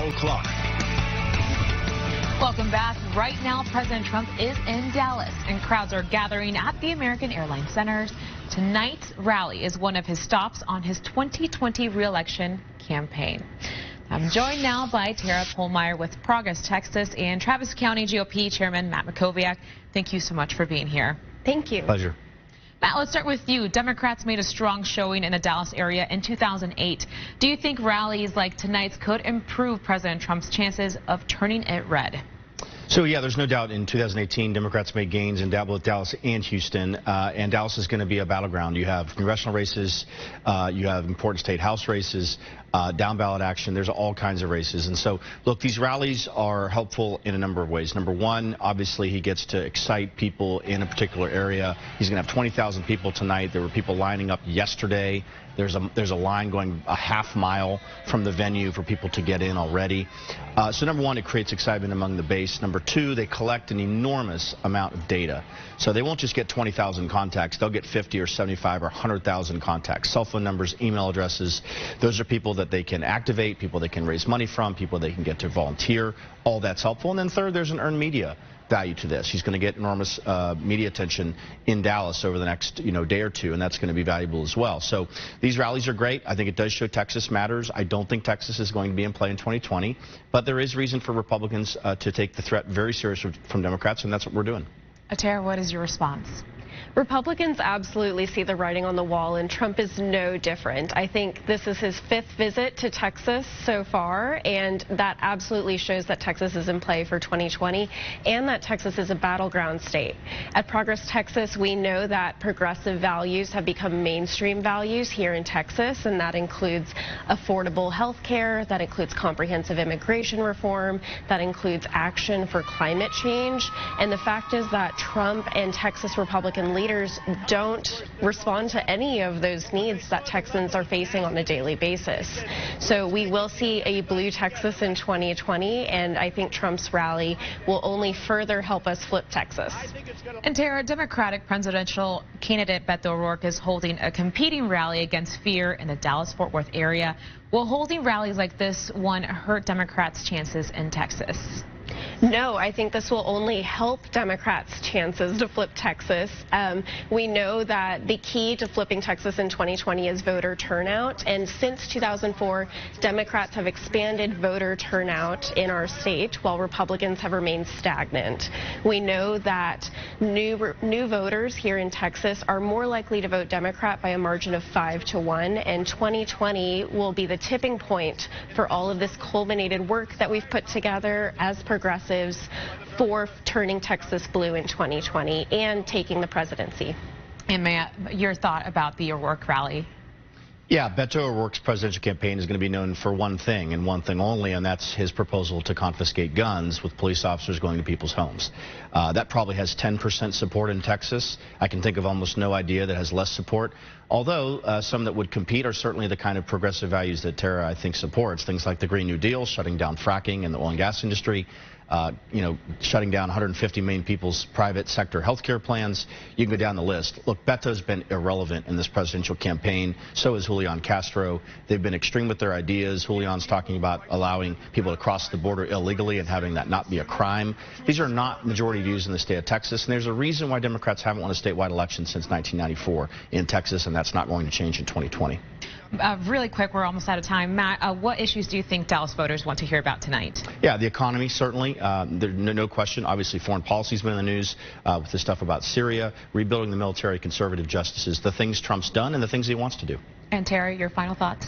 Carol Clark. Welcome back. Right now, President Trump is in Dallas, and crowds are gathering at the American Airlines Centers. Tonight's rally is one of his stops on his 2020 re-election campaign. I'm joined now by Tara Pohlmeyer with Progress Texas and Travis County GOP Chairman Matt Mackowiak. Thank you so much for being here. Thank you. Pleasure. Matt, let's start with you. Democrats made a strong showing in the Dallas area in 2008. Do you think rallies like tonight's could improve President Trump's chances of turning it red? So, yeah, there's no doubt in 2018, Democrats made gains in both Dallas and Houston, and Dallas is going to be a battleground. You have congressional races, you have important state house races, down ballot action. There's all kinds of races. And so, look, these rallies are helpful in a number of ways. Number one, obviously, he gets to excite people in a particular area. He's going to have 20,000 people tonight. There were people lining up yesterday. There's a line going a half mile from the venue for people to get in already. So number one, it creates excitement among the base. Number two, they collect an enormous amount of data. So they won't just get 20,000 contacts. They'll get 50 or 75 or 100,000 contacts, cell phone numbers, email addresses. Those are people that they can activate, people they can raise money from, people they can get to volunteer. All that's helpful. And then third, there's an earned media value to this. He's going to get enormous media attention in Dallas over the next day or two, and that's going to be valuable as well. So these rallies are great. I think it does show Texas matters. I don't think Texas is going to be in play in 2020, but there is reason for Republicans to take the threat very seriously from Democrats, and that's what we're doing. Tara, what is your response? Republicans absolutely see the writing on the wall, and Trump is no different. I think this is his 5th visit to Texas so far, and that absolutely shows that Texas is in play for 2020 and that Texas is a battleground state. At Progress Texas, we know that progressive values have become mainstream values here in Texas, and that includes affordable health care, that includes comprehensive immigration reform, that includes action for climate change. And the fact is that Trump and Texas Republican leaders don't respond to any of those needs that Texans are facing on a daily basis. So we will see a blue Texas in 2020, and I think Trump's rally will only further help us flip Texas. And Tara, Democratic presidential candidate Beto O'Rourke is holding a competing rally against fear in the Dallas-Fort Worth area. Will holding rallies like this one hurt Democrats' chances in Texas? No, I think this will only help Democrats' chances to flip Texas. We know that the key to flipping Texas in 2020 is voter turnout, and since 2004, Democrats have expanded voter turnout in our state while Republicans have remained stagnant. We know that new voters here in Texas are more likely to vote Democrat by a margin of 5-1, and 2020 will be the tipping point for all of this culminated work that we've put together as progressives for turning Texas blue in 2020 and taking the presidency. And Matt, your thought about the O'Rourke rally? Yeah, Beto O'Rourke's presidential campaign is going to be known for one thing and one thing only, and that's his proposal to confiscate guns with police officers going to people's homes. That probably has 10% support in Texas. I can think of almost no idea that has less support, although some that would compete are certainly the kind of progressive values that Tara, I think, supports. Things like the Green New Deal, shutting down fracking in the oil and gas industry, shutting down 150 million people's private sector health care plans. You can go down the list. Look, Beto's been irrelevant in this presidential campaign. So is Julian Castro. They've been extreme with their ideas. Julian's talking about allowing people to cross the border illegally and having that not be a crime. These are not majority views in the state of Texas, and there's a reason why Democrats haven't won a statewide election since 1994 in Texas, and that's not going to change in 2020. Really quick, we're almost out of time. Matt, what issues do you think Dallas voters want to hear about tonight? Yeah, the economy, certainly. There's no question. Obviously, foreign policy's been in the news with the stuff about Syria, rebuilding the military, conservative justices, the things Trump's done and the things he wants to do. And Terry, your final thoughts?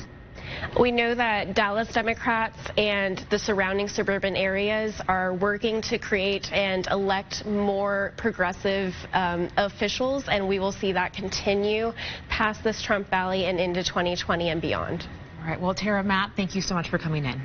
We know that Dallas Democrats and the surrounding suburban areas are working to create and elect more progressive officials, and we will see that continue past this Trump rally and into 2020 and beyond. All right. Well, Tara, Matt, thank you so much for coming in.